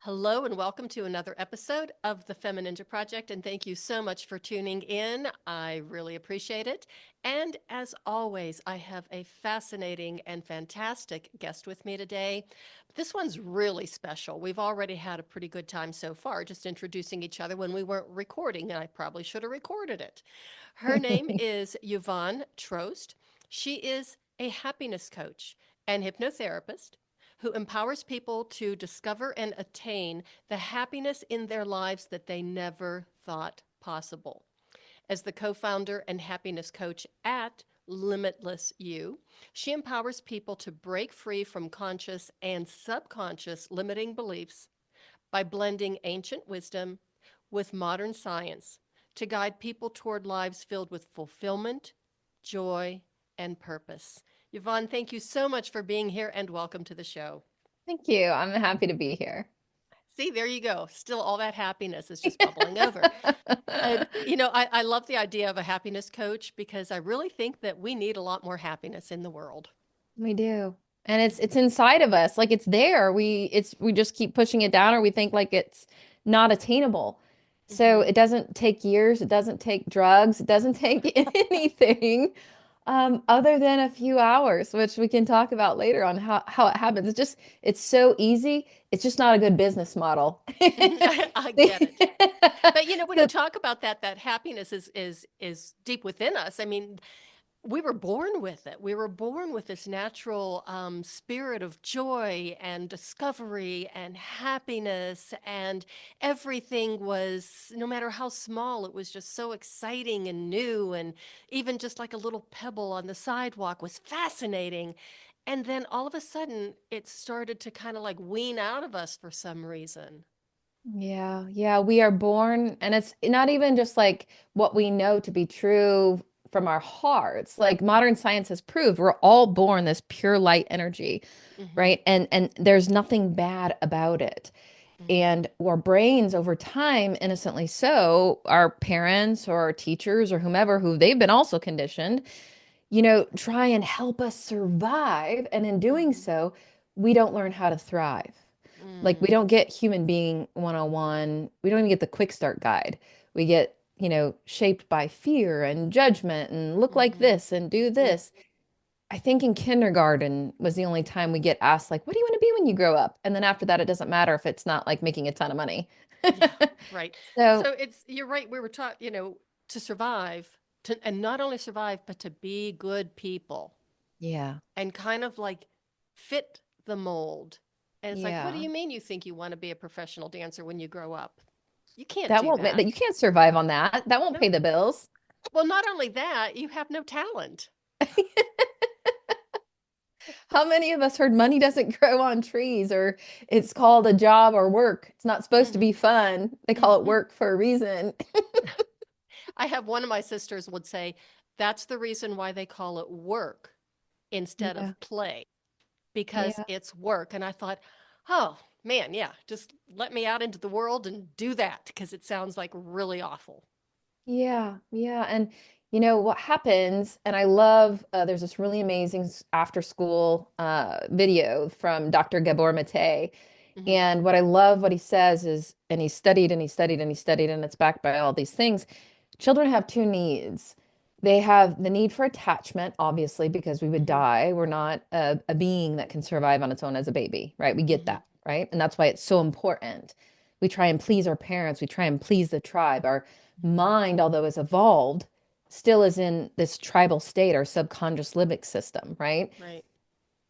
Hello and welcome to another episode of the FemiNinja Project. And thank you so much for tuning in. I really appreciate it. And as always, I have a fascinating and fantastic guest with me today. This one's really special. We've already had a pretty good time so far, just introducing each other when we weren't recording, and I probably should have recorded it. Her name is Yvonne Trost. She is a happiness coach and hypnotherapist who empowers people to discover and attain the happiness in their lives that they never thought possible. As the co founder and happiness coach at LimitlessYou, she empowers people to break free from conscious and subconscious limiting beliefs by blending ancient wisdom with modern science to guide people toward lives filled with fulfillment, joy, and purpose. Yvonne, thank you so much for being here and welcome to the show. Thank you. I'm happy to be here. See, there you go. Still, all that happiness is just bubbling over. I love the idea of a happiness coach because I really think that we need a lot more happiness in the world. We do. And it's inside of us. Like it's there. We just keep pushing it down or we think like it's not attainable. So Hmm. it doesn't take years, it doesn't take drugs, it doesn't take anything other than a few hours, which we can talk about later on how it happens. It's so easy. It's just not a good business model. I get it. But when you So talk about that happiness is deep within us. I mean, we were born with it. We were born with this natural spirit of joy and discovery and happiness, and everything was, no matter how small, it was just so exciting and new. And even just like a little pebble on the sidewalk was fascinating. And then all of a sudden, it started to kind of like wean out of us for some reason. yeah, we are born, and it's not even just like what we know to be true from our hearts. Like modern science has proved, we're all born this pure light energy, Hmm. right? And there's nothing bad about it. Hmm. And our brains over time, innocently so, our parents or our teachers or whomever who they've been also conditioned, try and help us survive. And in doing Hmm. so, we don't learn how to thrive. Like we Mm. don't get human being 101. We don't even get the quick start guide. We get, shaped by fear and judgment and look like Hmm. this and do Mm. this. I think in kindergarten was the only time we get asked, like, what do you want to be when you grow up? And then after that, it doesn't matter if it's not like making a ton of money. Yeah, right. So, So you're right. We were taught, to survive, and not only survive, but to be good people yeah, and kind of like fit the mold. And it's like, what do yeah. you mean you think you want to be a professional dancer when you grow up? You can't That do won't, that. you can't survive on that. That won't No. pay the bills. Well, not only that, you have no talent. How many of us heard money doesn't grow on trees or it's called a job or work? It's not supposed to Hmm. be fun. They call it Hmm. work for a reason. I have one of my sisters would say that's the reason why they call it work instead Yeah, of play, because yeah, it's work. And I thought, oh man, yeah, just let me out into the world and do that because it sounds like really awful. yeah. And what happens, and I love, there's this really amazing after school video from Dr. Gabor Mate. Hmm. And what I love what he says is, and he studied and he studied and he studied, and it's backed by all these things. Children have two needs. They have the need for attachment, obviously, because we would Hmm. die. We're not a being that can survive on its own as a baby, right? We get Hmm. that, right? And that's why it's so important. We try and please our parents, we try and please the tribe. Our mind, although is evolved, still is in this tribal state, our subconscious limbic system, right? Right.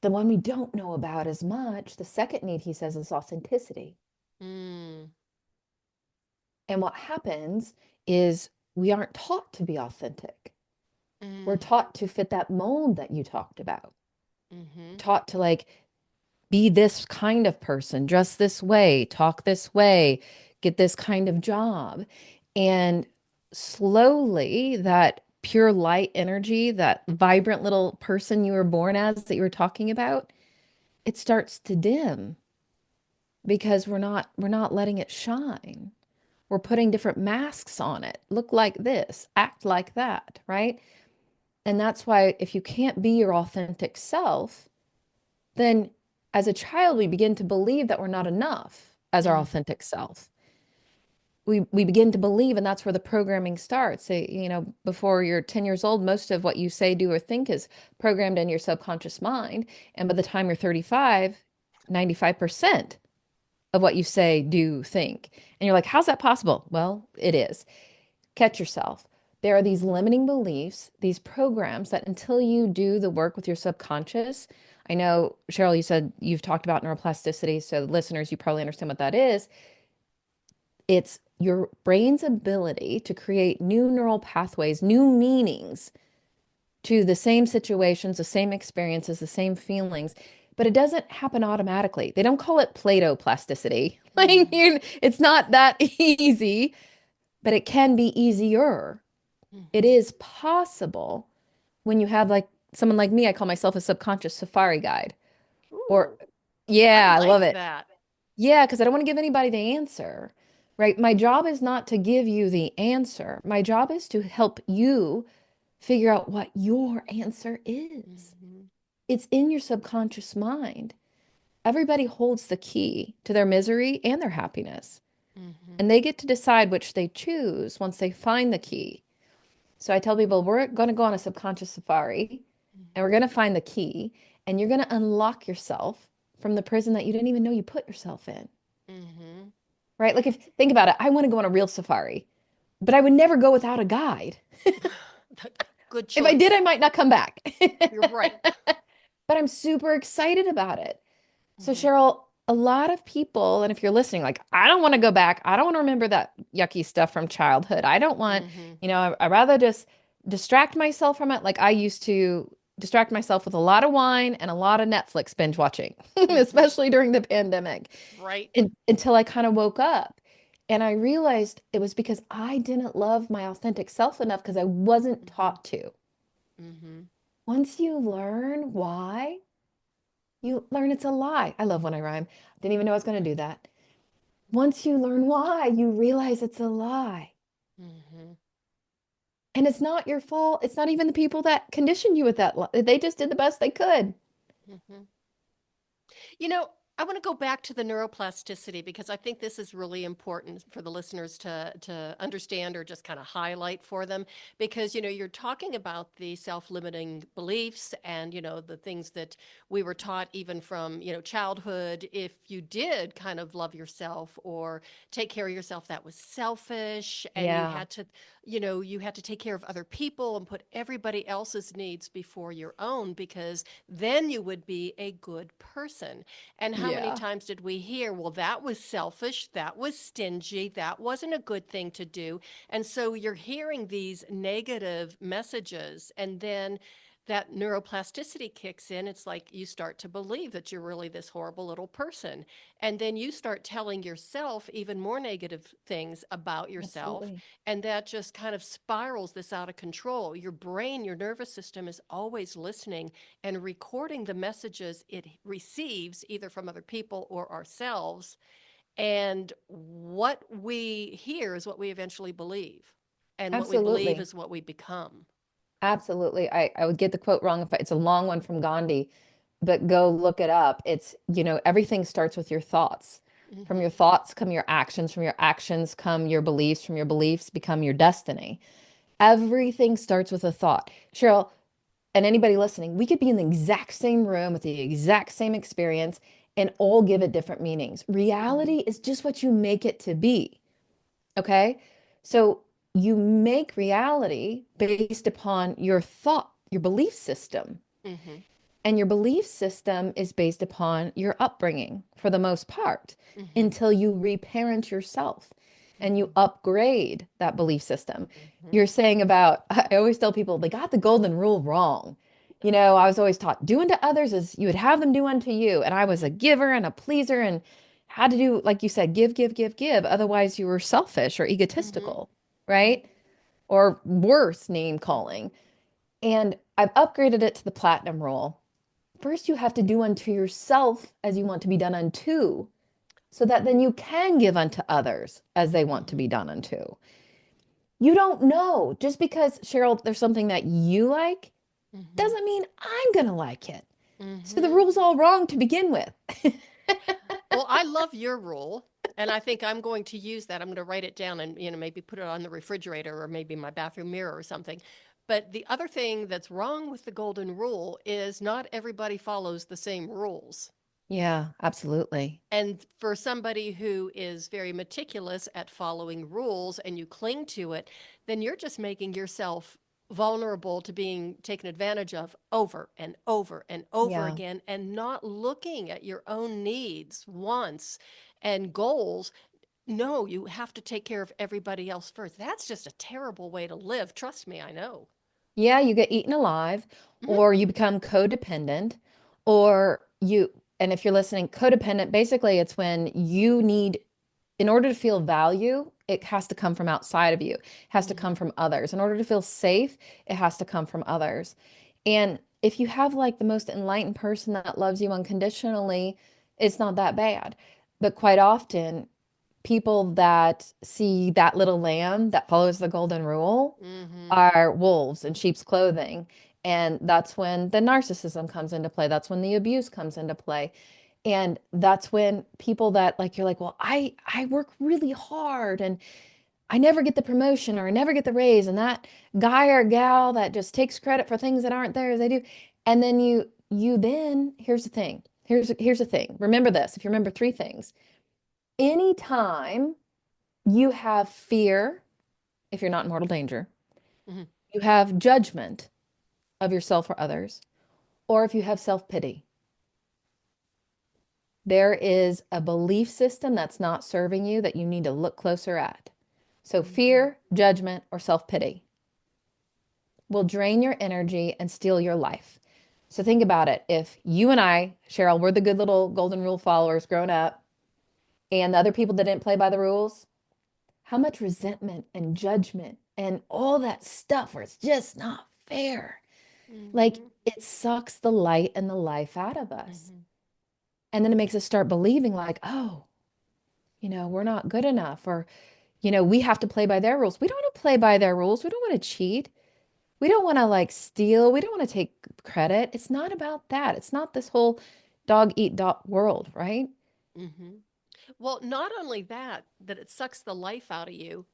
The one we don't know about as much, the second need, he says, is authenticity. Mm. And what happens is we aren't taught to be authentic. We're Mm. taught to fit that mold that you talked about. Hmm. Taught to like be this kind of person, dress this way, talk this way, get this kind of job. And slowly, that pure light energy, that vibrant little person you were born as that you were talking about, it starts to dim because we're not letting it shine. We're putting different masks on it. Look like this, act like that, right? And that's why if you can't be your authentic self, then as a child, we begin to believe that we're not enough. as our Mm. authentic self. We begin to believe, and that's where the programming starts. Before you're 10 years old, most of what you say, do, or think is programmed in your subconscious mind. And by the time you're 35, 95% of what you say, do, think. And you're like, how's that possible? Well, it is. Catch yourself. There are these limiting beliefs, these programs that until you do the work with your subconscious, I know, Cheryl, you said you've talked about neuroplasticity. So, listeners, you probably understand what that is. It's your brain's ability to create new neural pathways, new meanings to the same situations, the same experiences, the same feelings, but it doesn't happen automatically. They don't call it Plato plasticity. Like, Mm. it's not that easy, but it can be easier. It Mhm. is possible when you have like someone like me, I call myself a subconscious safari guide. Or, Ooh, I yeah, I love like it. that. Yeah, because I don't want to give anybody the answer, right? My job is not to give you the answer. My job is to help you figure out what your answer is. Mhm. It's in your subconscious mind. Everybody holds the key to their misery and their happiness, Mhm. and they get to decide which they choose once they find the key. So I tell people, we're going to go on a subconscious safari and we're Mhm. going to find the key, and you're going to unlock yourself from the prison that you didn't even know you put yourself in. Mhm. Right? Like, if think about it, I want to go on a real safari, but I would never go without a guide. Good If I did, choice. I might not come back. You're right. But I'm super excited about it. So, Mhm. Cheryl, a lot of people, and if you're listening, like, I don't want to go back. I don't want to remember that yucky stuff from childhood. I don't want, Mhm. I'd rather just distract myself from it. Like I used to distract myself with a lot of wine and a lot of Netflix binge watching, Mhm. especially during the pandemic, Right. until I kind of woke up. And I realized it was because I didn't love my authentic self enough because I wasn't Mhm. taught to. Mhm. Once you learn why, you learn it's a lie. I love when I rhyme. Didn't even know I was going to do that. Once you learn why, you realize it's a lie. Mhm. And it's not your fault. It's not even the people that conditioned you with that lie. They just did the best they could. Mhm. You know, I want to go back to the neuroplasticity because I think this is really important for the listeners to understand or just kind of highlight for them because you're talking about the self-limiting beliefs and the things that we were taught even from childhood. If you did kind of love yourself or take care of yourself, that was selfish, and you Yeah. had to you had to take care of other people and put everybody else's needs before your own because then you would be a good person. And how many Yeah. times did we hear, well, that was selfish, that was stingy, that wasn't a good thing to do? And so you're hearing these negative messages, and then that neuroplasticity kicks in. It's like you start to believe that you're really this horrible little person. And then you start telling yourself even more negative things about yourself. Absolutely. And that just kind of spirals this out of control. Your brain, your nervous system is always listening and recording the messages it receives either from other people or ourselves. And what we hear is what we eventually believe. And what we believe Absolutely. is what we become. Absolutely. I would get the quote wrong if it's a long one from Gandhi, but go look it up. It's, everything starts with your thoughts. From Mm-hmm. your thoughts come your actions. From your actions come your beliefs. From your beliefs become your destiny. Everything starts with a thought. Cheryl, and anybody listening, we could be in the exact same room with the exact same experience and all give it different meanings. Mm-hmm. Reality is just what you make it to be. Okay. So you make reality based upon your thought, your belief system. Mm-hmm. And your belief system is based upon your upbringing for the most part Mm-hmm. until you reparent yourself and Mm-hmm. you upgrade that belief system. Mm-hmm. You're saying about, I always tell people they got the golden rule wrong. I was always taught do unto others as you would have them do unto you. And I was Mm-hmm. a giver and a pleaser and had to do, like you said, give, give, give, give. Otherwise, you were selfish or Mm-hmm. egotistical, Mm-hmm. right? Or worse, name calling. And I've upgraded it to the platinum rule. First, you have to do unto yourself as you want to be done unto, so that then you can give unto others as they want to Mm-hmm. be done unto. You don't know. Just because, Cheryl, there's something that you like Mm-hmm. doesn't mean I'm going to like it. So the Mm-hmm. rule's all wrong to begin with. Well, I love your rule. And I think I'm going to use that. I'm going to write it down and, maybe put it on the refrigerator or maybe my bathroom mirror or something. But the other thing that's wrong with the golden rule is not everybody follows the same rules. Yeah, absolutely. And for somebody who is very meticulous at following rules and you cling to it, then you're just making yourself vulnerable to being taken advantage of over and over and over Yeah. again and not looking at your own needs, wants, and goals. No, you have to take care of everybody else first. That's just a terrible way to live. Trust me, I know. Yeah, you get eaten alive, Mhm. or you become codependent, or and if you're listening, codependent, basically it's when you need, in order to feel value, it has to come from outside of you, it has to come Mhm. from others. In order to feel safe, it has to come from others. And if you have like the most enlightened person that loves you unconditionally, it's not that bad. But quite often, people that see that little lamb that follows the golden rule Mhm. are wolves in sheep's clothing. And that's when the narcissism comes into play. That's when the abuse comes into play. And that's when people that like you're like, well, I work really hard and I never get the promotion or I never get the raise. And that guy or gal that just takes credit for things that aren't theirs, they do. And then you then here's the thing. Here's the thing. Remember this. If you remember three things, anytime you have fear, if you're not in mortal danger, Mhm. you have judgment of yourself or others, or if you have self pity, there is a belief system that's not serving you that you need to look closer at. So, Mhm. fear, judgment, or self pity will drain your energy and steal your life. So, think about it. If you and I, Cheryl, we're the good little golden rule followers growing up, and the other people that didn't play by the rules, how much resentment and judgment and all that stuff where it's just not fair. Like Mhm. it sucks the light and the life out of us. Mhm. And then it makes us start believing, like, oh, we're not good enough, or, we have to play by their rules. We don't want to play by their rules. We don't want to cheat. We don't want to like steal. We don't want to take credit. It's not about that. It's not this whole dog eat dog world, right? Mhm. Well, not only that it sucks the life out of you,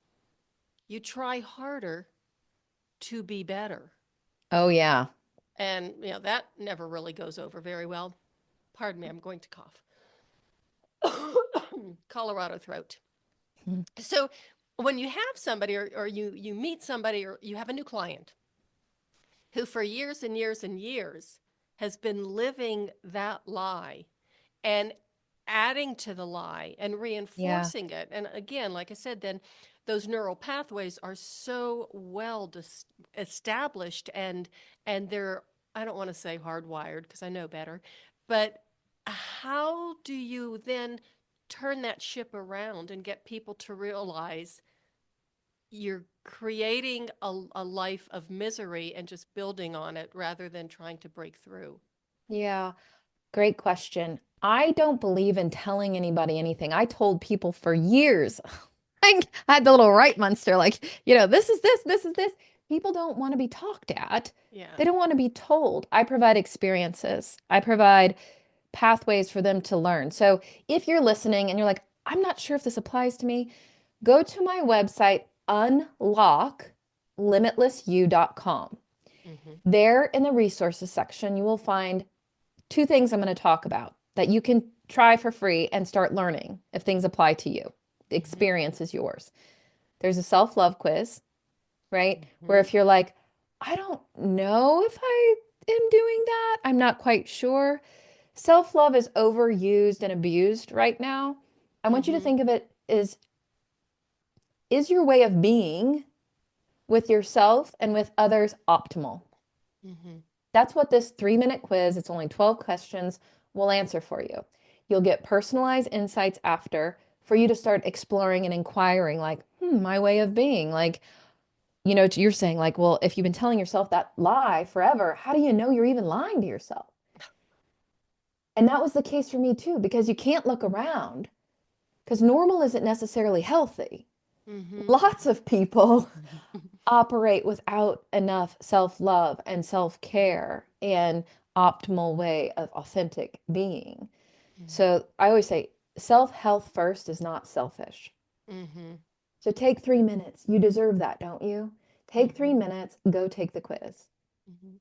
you try harder to be better. Oh, yeah. And, that never really goes over very well. Pardon me, I'm going to cough. Colorado throat. So, when you have somebody or you meet somebody or you have a new client who for years and years and years has been living that lie and adding to the lie and Yeah. reinforcing it. And again, like I said, then those neural pathways are so well established and they're, I don't want to say hardwired because I know better, but how do you then turn that ship around and get people to realize you're creating a life of misery and just building on it rather than trying to break through? Yeah. Great question. I don't believe in telling anybody anything. I told people for years. I had the little right monster, like, this is this, this is this. People don't want to be talked at. Yeah. They don't want to be told. I provide experiences. I provide pathways for them to learn. So if you're listening and you're like, I'm not sure if this applies to me, go to my website, unlocklimitlessyou.com. Hmm. There in the resources section, you will find two things I'm going to talk about that you can try for free and start learning if things apply to you. The Hmm. experience is yours. There's a self love quiz, right? Where Hmm. if you're like, I don't know if I am doing that, I'm not quite sure. Self love is overused and abused right now. I want you to Hmm. think of it as, is your way of being with yourself and with others optimal? Hmm. That's what this 3-minute quiz, it's only 12 questions, will answer for you. You'll get personalized insights after for you to start exploring and inquiring, like, my way of being. Like, you're saying, like, well, if you've been telling yourself that lie forever, how do you know you're even lying to yourself? And that was the case for me too, because you can't look around because normal isn't necessarily healthy. Hmm. Lots of people operate without enough self-love and self-care and optimal way of authentic being. Hmm. So I always say, Self-health first is not selfish. Mm-hmm. So take 3 minutes. You deserve that, don't you? Take three Mm-hmm. minutes, go take the quiz. Mm-hmm.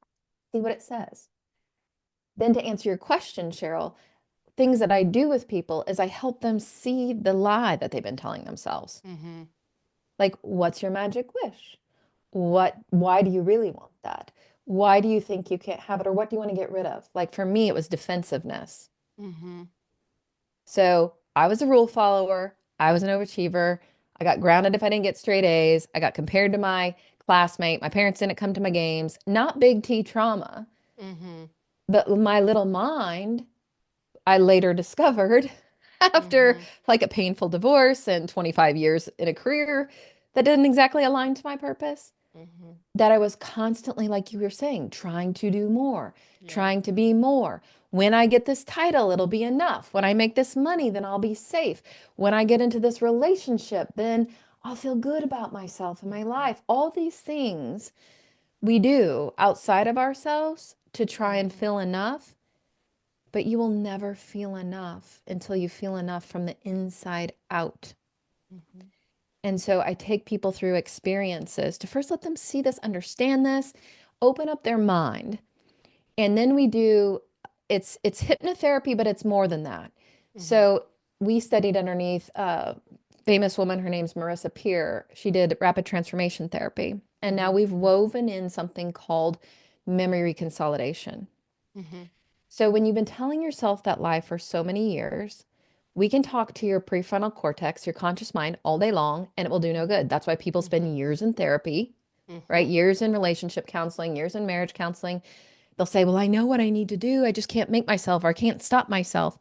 See what it says. Then to answer your question, Cheryl, things that I do with people is I help them see the lie that they've been telling themselves. Mm-hmm. Like, what's your magic wish? Why do you really want that? Why do you think you can't have it? Or what do you want to get rid of? Like for me, it was defensiveness. Mm-hmm. So I was a rule follower. I was an overachiever. I got grounded if I didn't get straight A's. I got compared to my classmate. My parents didn't come to my games. Not big T trauma, Mm-hmm. but my little mind, I later discovered after Mm-hmm. like a painful divorce and 25 years in a career that didn't exactly align to my purpose, Mm-hmm. that I was constantly, like you were saying, trying to do more, Yeah. trying to be more. When I get this title, it'll be enough. When I make this money, then I'll be safe. When I get into this relationship, then I'll feel good about myself and my Mm-hmm. life. All these things we do outside of ourselves to try and Mm-hmm. feel enough, but you will never feel enough until you feel enough from the inside out. Mm-hmm. And so I take people through experiences to first let them see this, understand this, open up their mind. And then we do it's hypnotherapy, but it's more than that. Mm-hmm. So we studied underneath a famous woman, her name's Marissa Peer. She did rapid transformation therapy. And now Mm-hmm. we've woven in something called memory reconsolidation. Mm-hmm. So when you've been telling yourself that lie for so many years, we can talk to your prefrontal cortex, your conscious mind, all day long, and it will do no good. That's why people Mm-hmm. spend years in therapy, right? Mm-hmm. Years in relationship counseling, years in marriage counseling. They'll say, well, I know what I need to do. I just can't make myself, or I can't stop myself.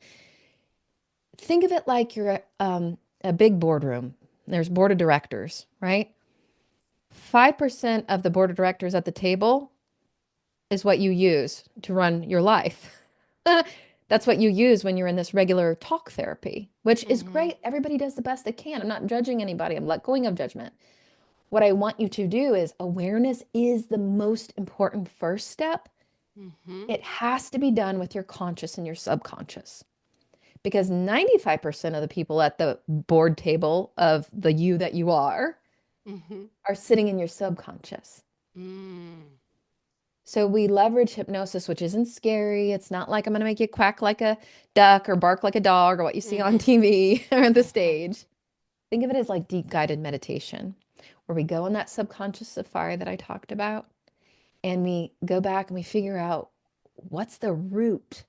Think of it like you're a big boardroom. There's board of directors, right? 5% of the board of directors at the table is what you use to run your life. That's what you use when you're in this regular talk therapy, which is Mm-hmm. great. Everybody does the best they can. I'm not judging anybody. I'm let going of judgment. What I want you to do is awareness is the most important first step. Mm-hmm. It has to be done with your conscious and your subconscious because 95% of the people at the board table of the you that you Mm-hmm. are sitting in your subconscious. Mm. So we leverage hypnosis, which isn't scary. It's not like I'm going to make you quack like a duck or bark like a dog or what you see on Mm-hmm. TV or the Mm-hmm. stage. Think of it as like deep guided meditation, where we go on that subconscious safari that I talked about, and we go back and we figure out what's the root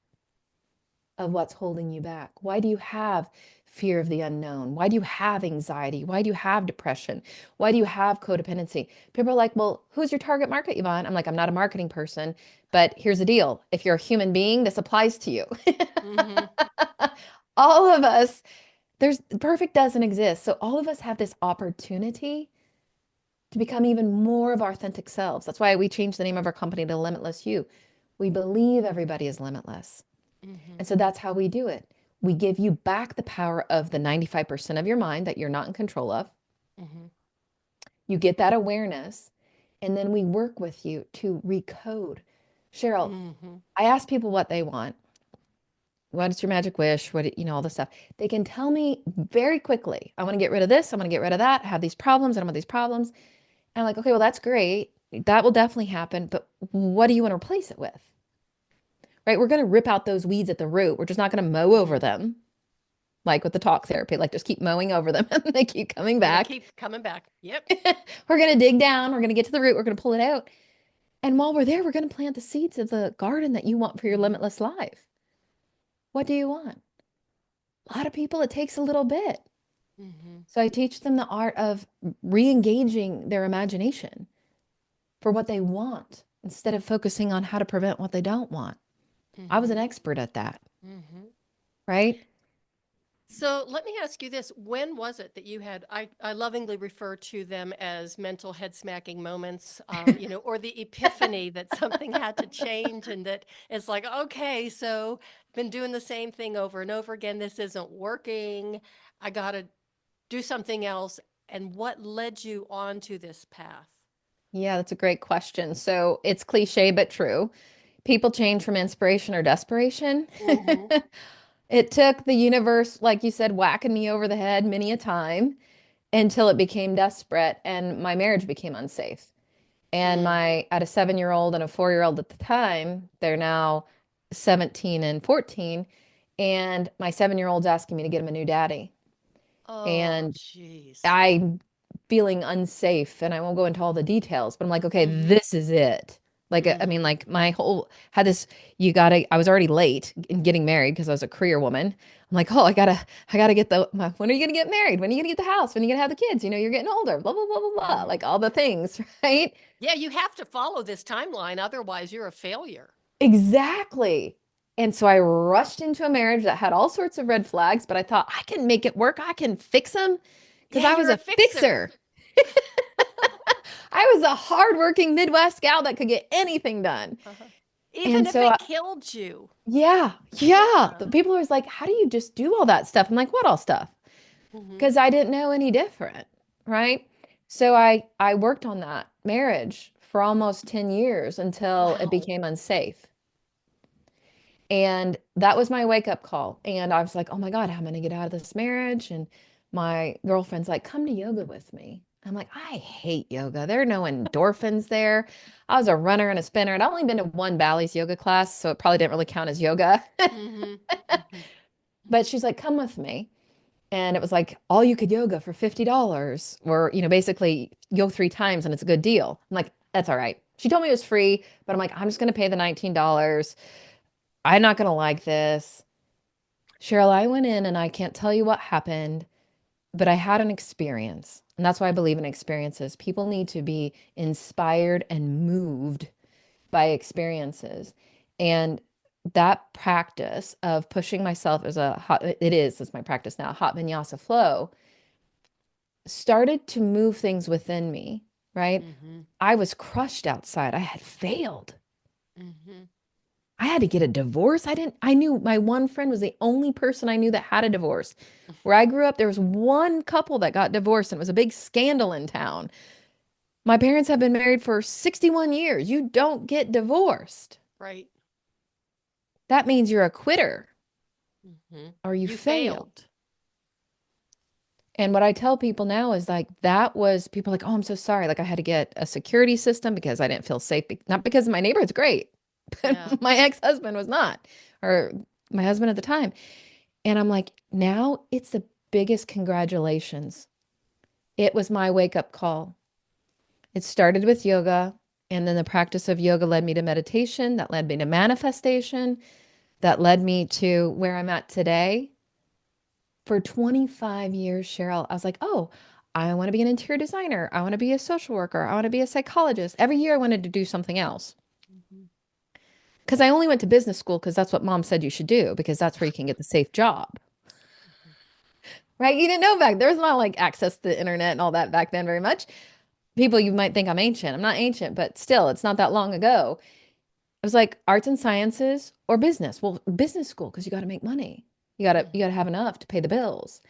of what's holding you back. Why do you have fear of the unknown? Why do you have anxiety? Why do you have depression? Why do you have codependency? People are like, well, who's your target market, Yvonne? I'm like, I'm not a marketing person, but here's the deal. If you're a human being, this applies to you. Mm-hmm. All of us, there's perfect doesn't exist. So all of us have this opportunity to become even more of our authentic selves. That's why we changed the name of our company to Limitless You. We believe everybody is limitless. Mm-hmm. And so that's how we do it. We give you back the power of the 95% of your mind that you're not in control of. Mm-hmm. You get that awareness, and then we work with you to recode. Cheryl, Mm-hmm. I ask people what they want. What is your magic wish? All this stuff. They can tell me very quickly. I want to get rid of this. I want to get rid of that. I have these problems. I don't want these problems. And I'm like, okay, well, that's great. That will definitely happen. But what do you want to replace it with? Right? We're going to rip out those weeds at the root. We're just not going to mow over Mm-hmm. them like with the talk therapy, like just keep mowing over them and they keep coming We're gonna back. keep coming back. Yep. We're going to dig down. We're going to get to the root. We're going to pull it out. And while we're there, we're going to plant the seeds of the garden that you want for your Mm-hmm. limitless life. What do you want? A lot of people, it takes a little bit. Mm-hmm. So I teach them the art of re engaging their imagination for what they want instead of focusing on how to prevent what they don't want. I was an Mm-hmm. expert at that, Mm-hmm. right? So let me ask you this. When was it that you had, I lovingly refer to them as mental head smacking moments, or the epiphany that something had to change and that it's like, okay, so been doing the same thing over and over again. This isn't working. I got to do something else. And what led you onto this path? Yeah, that's a great question. So it's cliche, but true. People change from inspiration or desperation. Mm-hmm. It took the universe, like you said, whacking me over the head many a time until it became desperate and my marriage became unsafe. And Mm. my, I had a 7 year old and a 4 year old at the time. They're now 17 and 14. And my 7 year old's asking me to get him a new daddy. Oh, And jeez. I'm feeling unsafe and I won't go into all the details, but I'm like, okay, Mm-hmm. this is it. Like, I mean, Mm-hmm. like my whole had this, I was already late in getting married because I was a career woman. I'm like, oh, I gotta get when are you gonna get married? When are you gonna get the house? When are you gonna have the kids? You know, you're getting older, blah, blah, blah, blah, blah. Mm-hmm. Like all the things, right? Yeah, you have to follow this timeline, otherwise you're a failure. Exactly. And so I rushed into a marriage that had all sorts of red flags, but I thought I can make it work. I can fix them because Yeah, I was you're a a fixer. fixer. I was a hardworking Midwest gal that could get anything done. Uh-huh. Even And if so, it killed you. yeah, Yeah. yeah. The people are like, how do you just do all that stuff? I'm like, what all stuff? Mm-hmm. Because I didn't know any different, right? So I worked on that marriage for almost 10 years until it Wow. became unsafe. And that was my wake up call. And I was like, oh my God, how am I going to get out of this marriage? And my girlfriend's like, come to yoga with me. I'm like, I hate yoga. There are no endorphins there. I was a runner and a spinner. I'd only been to one Bally's yoga class, so it probably didn't really count as yoga. Mm-hmm. Mm-hmm. But she's like, come with me. And it was like all you could yoga for $50, or, basically go 3 times and it's a good deal. I'm like, that's all right. She told me it was free, but I'm like, I'm just going to pay the $19. I'm not going to like this. Cheryl, I went in and I can't tell you what happened, but I had an experience. And that's why I believe in experiences. People need to be inspired and moved by experiences. And that practice of pushing myself as it's my practice now, hot vinyasa flow, started to move things within me, right? Mm-hmm. I was crushed outside. I had failed. Mm-hmm. I had to get a divorce. I knew my one friend was the only person I knew that had a divorce. Where I grew up, there was one couple that got divorced and it was a big scandal in town. My parents have been married for 61 years. You don't get divorced. Right. That means you're a quitter Mm-hmm. or you You fail. failed. And what I tell people now is like, that was people are like, oh, I'm so sorry. Like, I had to get a security system because I didn't feel safe. Not because my neighborhood's great, Yeah. but my ex-husband was not, or my husband at the time. And I'm like, now it's the biggest congratulations. It was my wake up call. It started with yoga, and then the practice of yoga led me to meditation, that led me to manifestation, that led me to where I'm at today. For 25 years, Cheryl, I was like, oh, I want to be an interior designer. I want to be a social worker. I want to be a psychologist. Every year I wanted to do something else Mm-hmm. because I only went to business school because that's what mom said you should do because that's where you can get the safe job. Right? You didn't know back. There was not like access to the internet and all that back then very much. People, you might think I'm ancient. I'm not ancient, but still, it's not that long ago. I was like arts and sciences or business. Well, business school because you got to make money. You got to have enough to pay the bills.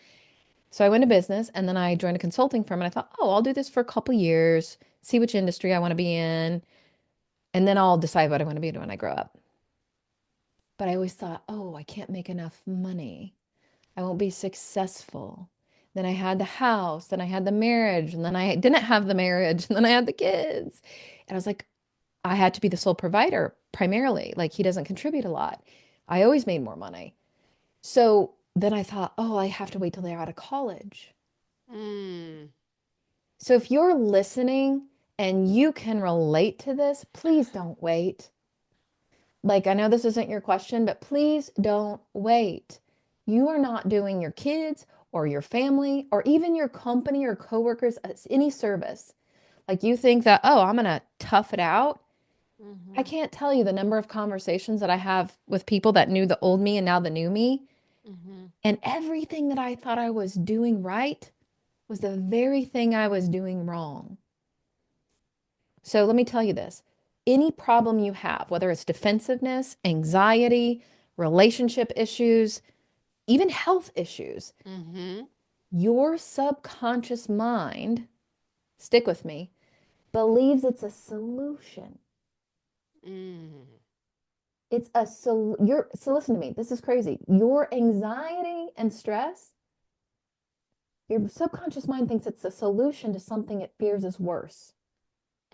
So I went to business and then I joined a consulting firm and I thought, oh, I'll do this for a couple years, see which industry I want to be in, and then I'll decide what I want to be when I grow up. But I always thought, oh, I can't make enough money. I won't be successful. Then I had the house, then I had the marriage, and then I didn't have the marriage, and then I had the kids. And I was like, I had to be the sole provider primarily. Like he doesn't contribute a lot. I always made more money. So then I thought, oh, I have to wait till they're out of college. Mm. So if you're listening and you can relate to this, please don't wait. Like, I know this isn't your question, but please don't wait. You are not doing your kids or your family or even your company or coworkers any service. Like, you think that, oh, I'm going to tough it out. I Mm-hmm. can't tell you the number of conversations that I have with people that knew the old me and now the new me. Mm-hmm. And everything that I thought I was doing right was the very thing I was doing wrong. So let me tell you this. Any problem you have, whether it's defensiveness, anxiety, relationship issues, even health issues, Mm-hmm. your subconscious mind, stick with me, believes it's a solution. Mm. It's a sol you're so listen to me. This is crazy. Your anxiety and stress, your subconscious mind thinks it's a solution to something it fears is worse.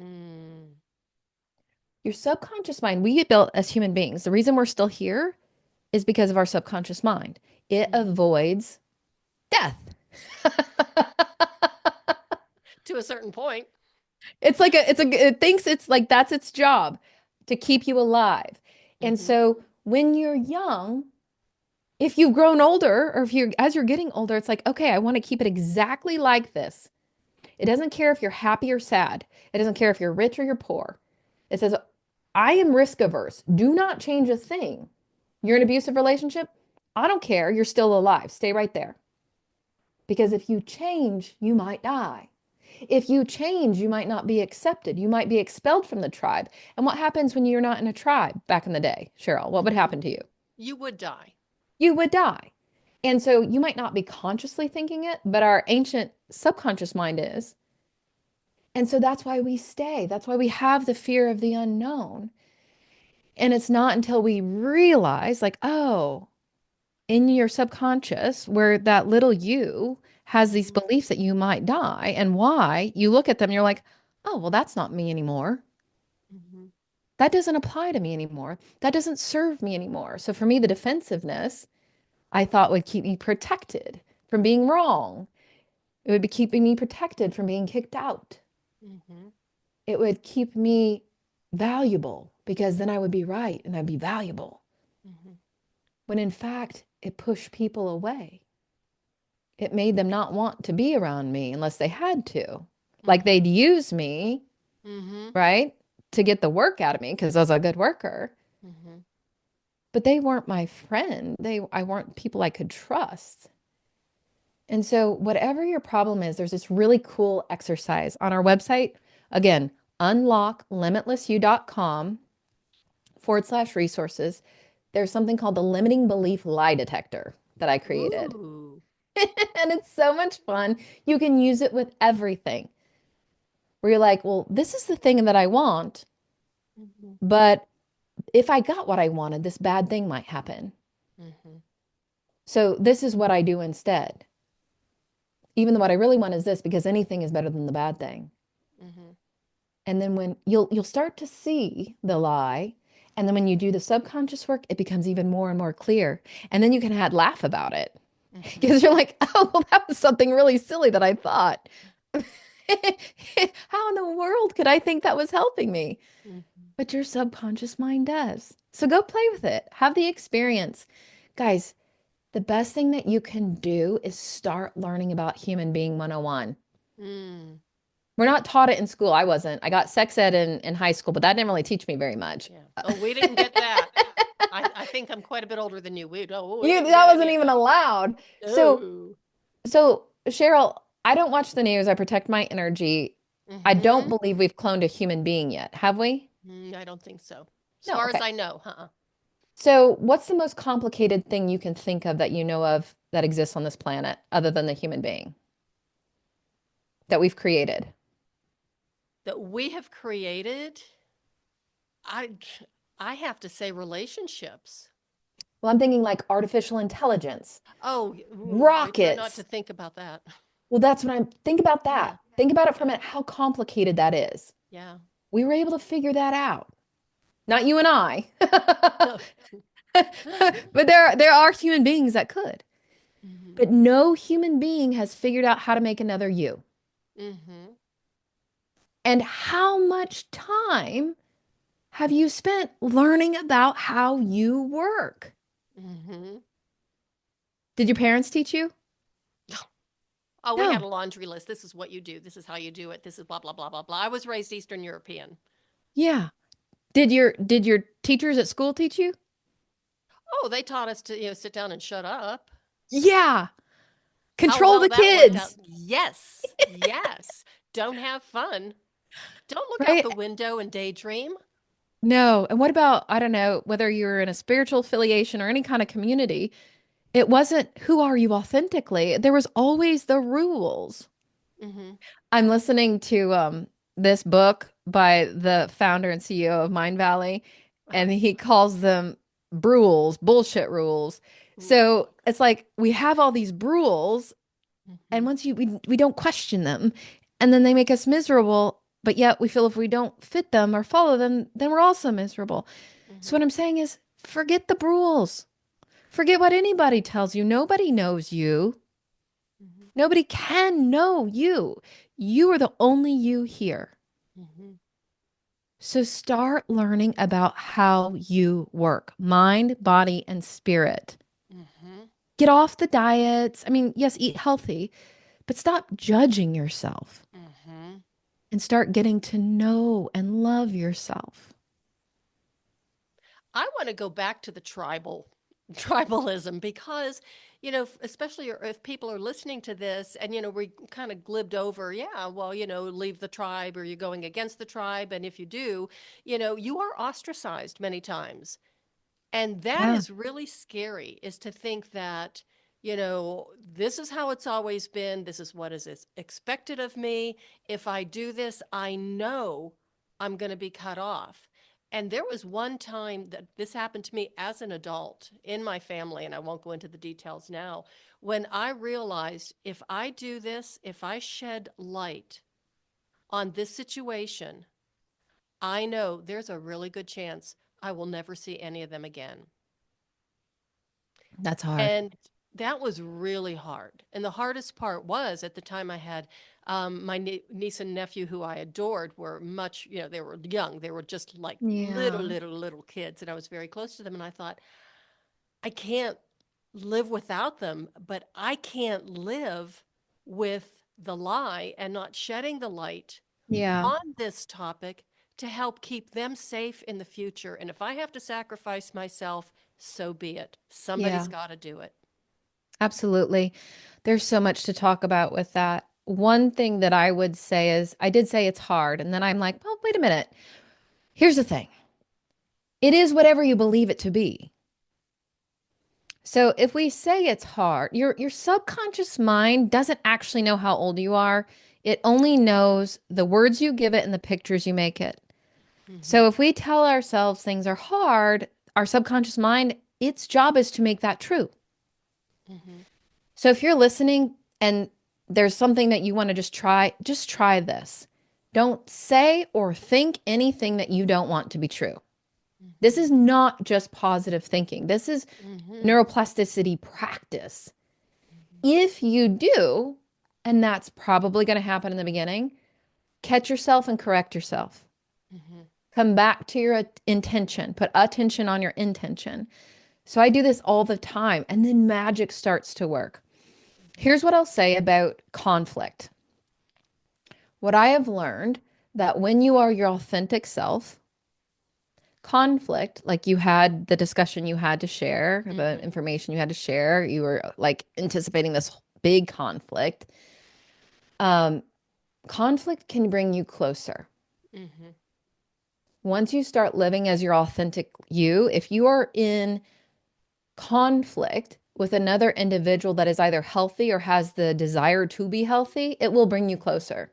Mm. Your subconscious mind, we built as human beings. The reason we're still here is because of our subconscious mind. It Mhm. avoids death. To a certain point. It thinks it's like that's its job to keep you alive. And Hmm. so when you're young, if you've grown older or if you're as you're getting older, it's like, okay, I want to keep it exactly like this. It doesn't care if you're happy or sad. It doesn't care if you're rich or you're poor. It says, I am risk averse. Do not change a thing. You're in an abusive relationship? I don't care. You're still alive. Stay right there. Because if you change, you might die. If you change, you might not be accepted. You might be expelled from the tribe. And what happens when you're not in a tribe back in the day, Cheryl? What would Hmm. happen to you? You would die. You would die. And so you might not be consciously thinking it, but our ancient subconscious mind is. And so that's why we stay. That's why we have the fear of the unknown. And it's not until we realize, like, oh, in your subconscious, where that little you has these Hmm. beliefs that you might die and why, you look at them, you're like, oh, well, that's not me anymore. Hmm. That doesn't apply to me anymore. That doesn't serve me anymore. So for me, the defensiveness I thought would keep me protected from being wrong. It would be keeping me protected from being kicked out. Hmm. It would keep me valuable because then I would be right and I'd be valuable. Hmm. When in fact, it pushed people away. It made them not want to be around me unless they had to. Like Hmm. they'd use me, Hmm. right, to get the work out of me because I was a good worker. Hmm. But they weren't my friend. I weren't people I could trust. And so, whatever your problem is, there's this really cool exercise on our website. Again, unlocklimitlessyou.com/resources. There's something called the limiting belief lie detector that I created. Ooh. And it's so much fun. You can use it with everything where you're like, well, this is the thing that I want, Hmm. but if I got what I wanted, this bad thing might happen. Hmm. So, this is what I do instead. Even though what I really want is this, because anything is better than the bad thing. Hmm. And then when you'll start to see the lie, and then when you do the subconscious work, it becomes even more and more clear. And then you can add laugh about it Hmm. because you're like, oh, well, that was something really silly that I thought. How in the world could I think that was helping me? Hmm. But your subconscious mind does. So go play with it. Have the experience. Guys, the best thing that you can do is start learning about human being 101. Mm. We're not taught it in school. I wasn't. I got sex ed in high school, but that didn't really teach me very much. Yeah. Oh, we didn't get that. I think I'm quite a bit older than you. We didn't That get any wasn't of even that. allowed. So, Oh. so Cheryl, I don't watch the news. I protect my energy. I don't Hmm. believe we've cloned a human being yet, have we? I don't think so. As No, far as okay. I know, huh? So, what's the most complicated thing you can think of that you know of that exists on this planet other than the human being that we've created? That we have created, I I have to say relationships. Well, I'm thinking like artificial intelligence, Oh, we try not to rockets. think about that. Well, that's what I'm think about that. Yeah. Think about it from Yeah. it, how complicated that is. Yeah. We were able to figure that out. Not you and I. No. But there are human beings that could. Hmm. But no human being has figured out how to make another you. Hmm. And how much time have you spent learning about how you work? Hmm. Did your parents teach you? Oh, we had No. a laundry list. This is what you do. This is how you do it. This is blah blah blah blah blah. I was raised Eastern European. Yeah. Did your teachers at school teach you? Oh, they taught us to, sit down and shut up. Yeah. How Control well the that worked out. kids, Yes. Yes. Don't have fun. Don't look out right? the window and daydream. No. And what about, I don't know, whether you're in a spiritual affiliation or any kind of community, it wasn't who are you authentically? There was always the rules. Hmm. I'm listening to this book by the founder and CEO of Mind Valley, and he calls them rules, bullshit rules. Ooh. So it's like we have all these rules, and Mhm. once we don't question them, and then they make us miserable, but yet we feel if we don't fit them or follow them, then we're also miserable. So what Mhm. I'm saying is forget the rules. Forget what anybody tells you. Nobody knows you. Mhm. Nobody can know you. You are the only you here. Mhm. So start learning about how you work, mind, body, and spirit. Mhm. Get off the diets. I mean, yes, eat healthy, but stop judging yourself Mhm. and start getting to know and love yourself. I want to go back to the tribalism because, especially if people are listening to this and, we kind of glibbed over, yeah, well, leave the tribe or you're going against the tribe. And if you do, you are ostracized many times. And that Yeah. is really scary, is to think that, this is how it's always been. This is what is expected of me. If I do this, I know I'm going to be cut off. And there was one time that this happened to me as an adult in my family, and I won't go into the details now, when I realized if I do this, if I shed light on this situation, I know there's a really good chance I will never see any of them again. That's hard. And that was really hard. And the hardest part was at the time I had my niece and nephew, who I adored, were much, they were young. They were just like little, Yeah. little, little kids. And I was very close to them. And I thought, I can't live without them, but I can't live with the lie and not shedding the light Yeah. on this topic to help keep them safe in the future. And if I have to sacrifice myself, so be it. Somebody's Yeah. got to do it. Absolutely. There's so much to talk about with that. One thing that I would say is I did say it's hard. And then I'm like, well, wait a minute. Here's the thing it is whatever you believe it to be. So if we say it's hard, your subconscious mind doesn't actually know how old you are. It only knows the words you give it and the pictures you make it. Mm-hmm. So if we tell ourselves things are hard, our subconscious mind, its job is to make that true. Mm-hmm. So if you're listening and there's something that you want to just try this. Don't say or think anything that you don't want to be true. This Mm-hmm. is not just positive thinking. This is Mm-hmm. neuroplasticity practice. If you do, and that's probably going to happen in the beginning, catch yourself and correct yourself. Mm-hmm. Come back to your intention, put attention on your intention. So I do this all the time, and then magic starts to work. Here's what I'll say about conflict. What I have learned that when you are your authentic self, conflict, like you had the discussion you had to share, the Mm-hmm. information you had to share, you were like anticipating this big conflict. Um, Conflict can bring you closer. Mm-hmm. Once you start living as your authentic you, if you are in conflict with another individual that is either healthy or has the desire to be healthy, it will bring you closer.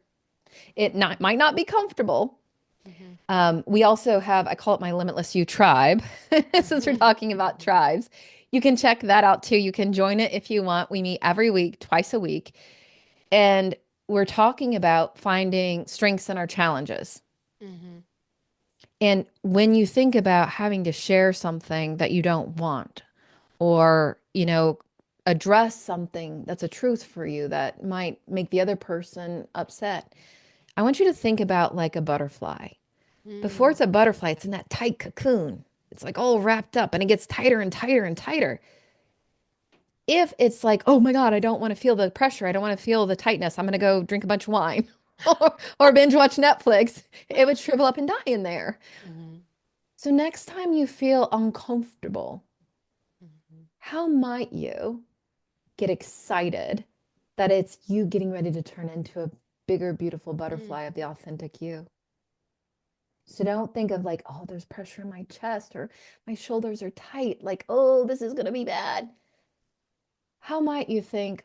Might not be comfortable. Mm-hmm. We also have, I call it my LimitlessYou tribe, since we're Mm-hmm. talking about tribes. You can check that out too. You can join it if you want. We meet every week, twice a week, and we're talking about finding strengths in our challenges. Mm-hmm. And when you think about having to share something that you don't want, or, address something that's a truth for you that might make the other person upset, I want you to think about like a butterfly. Before Mm-hmm. it's a butterfly, it's in that tight cocoon. It's like all wrapped up and it gets tighter and tighter and tighter. If it's like, oh my God, I don't want to feel the pressure, I don't want to feel the tightness, I'm going to go drink a bunch of wine or binge watch Netflix, it would shrivel up and die in there. Mm-hmm. So next time you feel uncomfortable, Mm-hmm. how might you get excited that it's you getting ready to turn into a bigger, beautiful butterfly of the authentic you? So don't think of like, oh, there's pressure in my chest or my shoulders are tight, like, oh, this is going to be bad. How might you think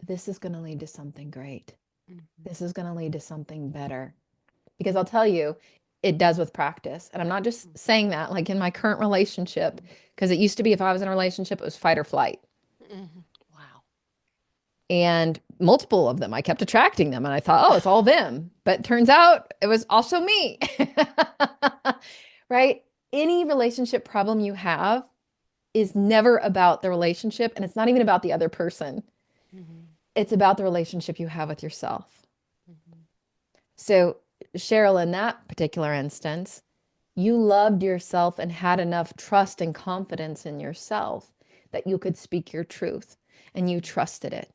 this is going to lead to something great? Mm-hmm. This is going to lead to something better. Because I'll tell you, it does with practice. And I'm not just saying that like in my current relationship, because it used to be if I was in a relationship, it was fight or flight. Wow. And multiple of them, I kept attracting them. And I thought, oh, it's all them. But it turns out it was also me. Right? Any relationship problem you have is never about the relationship. And it's not even about the other person. Mhm. It's about the relationship you have with yourself. Mhm. So, Cheryl, in that particular instance, you loved yourself and had enough trust and confidence in yourself that you could speak your truth and you trusted it.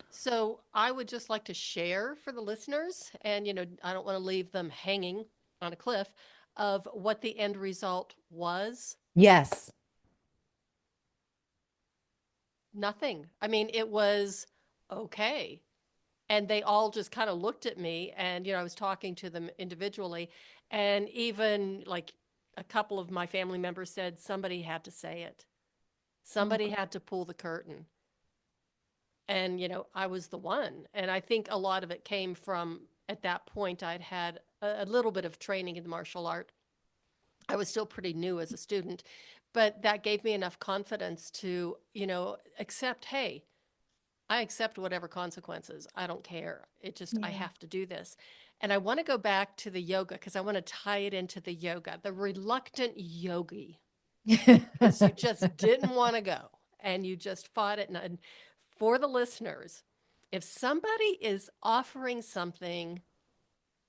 So I would just like to share for the listeners, and I don't want to leave them hanging on a cliff of what the end result was. Yes. Nothing. I mean, it was okay. And they all just kind of looked at me, and I was talking to them individually, and even like a couple of my family members said somebody had to say it. Oh, Somebody had to pull the curtain. And I was the one. And I think a lot of it came from, at that point, I'd had a little bit of training in the martial art. I was still pretty new as a student, but that gave me enough confidence to accept, hey, I accept whatever consequences. I don't care. It just, I yeah. have to do this. And I want to go back to the yoga because I want to tie it into the yoga, the reluctant yogi, because you just didn't want to go and you just fought it. And for the listeners, if somebody is offering something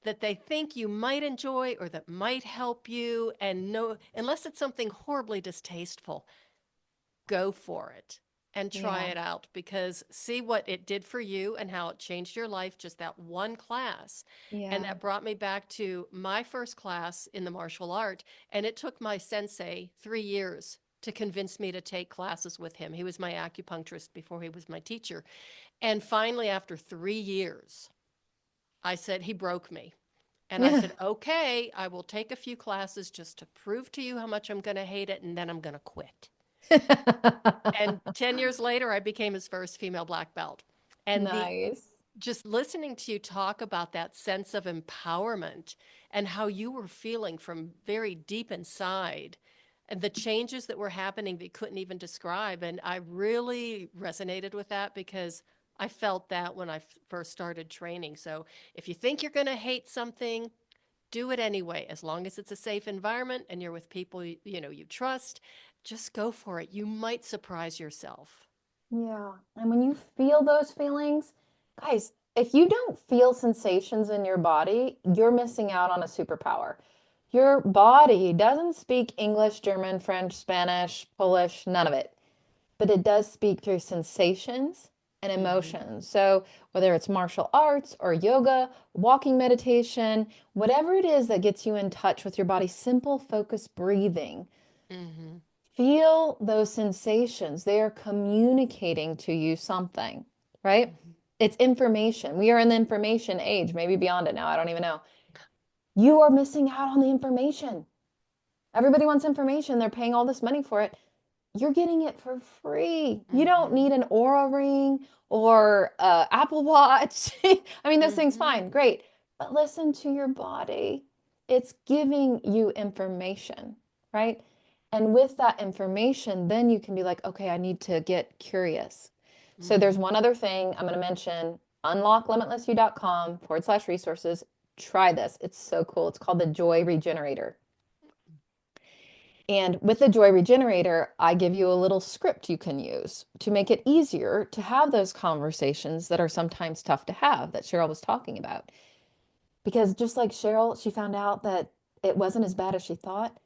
that they think you might enjoy or that might help you, and no, unless it's something horribly distasteful, go for it and try Yeah. it out, because see what it did for you and how it changed your life, just that one class. And Yeah. that brought me back to my first class in the martial art. And it took my sensei 3 years to convince me to take classes with him. He was my acupuncturist before he was my teacher. And finally, after 3 years, I said, he broke me. And I Yeah. said, okay, I will take a few classes just to prove to you how much I'm going to hate it, and then I'm going to quit. And 10 years later, I became his first female black belt. And the Nice. just listening to you talk about that sense of empowerment and how you were feeling from very deep inside and the changes that were happening that you couldn't even describe. And I really resonated with that because I felt that when I first started training. So if you think you're going to hate something, do it anyway, as long as it's a safe environment and you're with people you trust. Just go for it. You might surprise yourself. Yeah. And when you feel those feelings, guys, if you don't feel sensations in your body, you're missing out on a superpower. Your body doesn't speak English, German, French, Spanish, Polish, none of it, but it does speak through sensations and Mm-hmm. emotions. So, whether it's martial arts or yoga, walking meditation, whatever it is that gets you in touch with your body, simple focus breathing, Mm-hmm. feel those sensations. They are communicating to you something, right? Mm-hmm. It's information. We are in the information age, maybe beyond it now. I don't even know. You are missing out on the information. Everybody wants information. They're paying all this money for it. You're getting it for free. You don't Mm-hmm. need an Aura ring or Apple Watch. I mean, those things Mm-hmm. fine, great. But listen to your body. It's giving you information, right? And with that information, then you can be like, okay, I need to get curious. So there's Mm-hmm. one other thing I'm going to mention, unlocklimitlessyou.com/resources. Try this. It's so cool. It's called the Joy Regenerator. And with the Joy Regenerator, I give you a little script you can use to make it easier to have those conversations that are sometimes tough to have, that Cheryl was talking about. Because just like Cheryl, she found out that it wasn't as bad as she thought.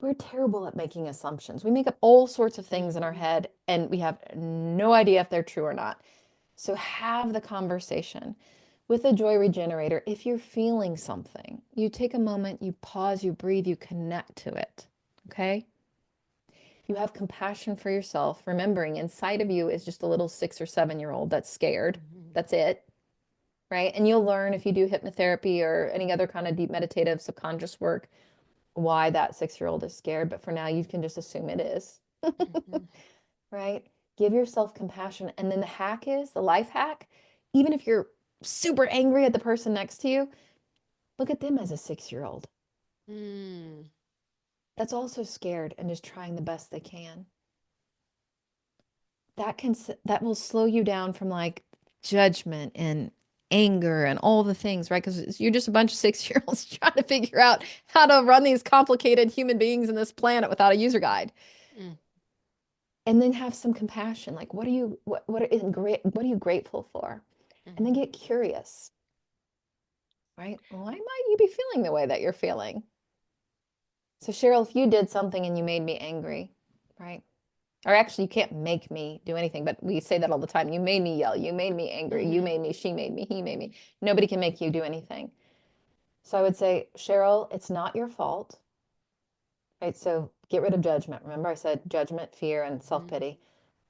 We're terrible at making assumptions. We make up all sorts of things in our Mm-hmm. head and we have no idea if they're true or not. So have the conversation. With the Joy Regenerator, if you're feeling something, you take a moment, you pause, you breathe, you connect to it. Okay? You have compassion for yourself, remembering inside of you is just a little 6 or 7 year old that's scared. Mm-hmm. That's it. Right. And you'll learn if you do hypnotherapy or any other kind of deep meditative subconscious work why that 6 year old is scared. But for now, you can just assume it is. Mm-hmm. Right. Give yourself compassion. And then the hack is the life hack. Even if you're super angry at the person next to you, Look at them as a 6-year-old Mm. that's also scared and is trying the best they can. That will slow you down from like judgment and anger and all the things, right? Because you're just a bunch of 6-year-olds trying to figure out how to run these complicated human beings in this planet without a user guide. Mm. And then have some compassion. Like, what are you grateful for? And then Mhm. get curious, right? Why might you be feeling the way that you're feeling? So, Cheryl, if you did something and you made me angry, right? Or actually, you can't make me do anything, but we say that all the time. You made me yell. You made me angry. You Mhm. made me, she made me, he made me. Nobody can make you do anything. So I would say, Cheryl, it's not your fault, right? So get rid of judgment. Remember, I said judgment, fear, and self Mhm. pity.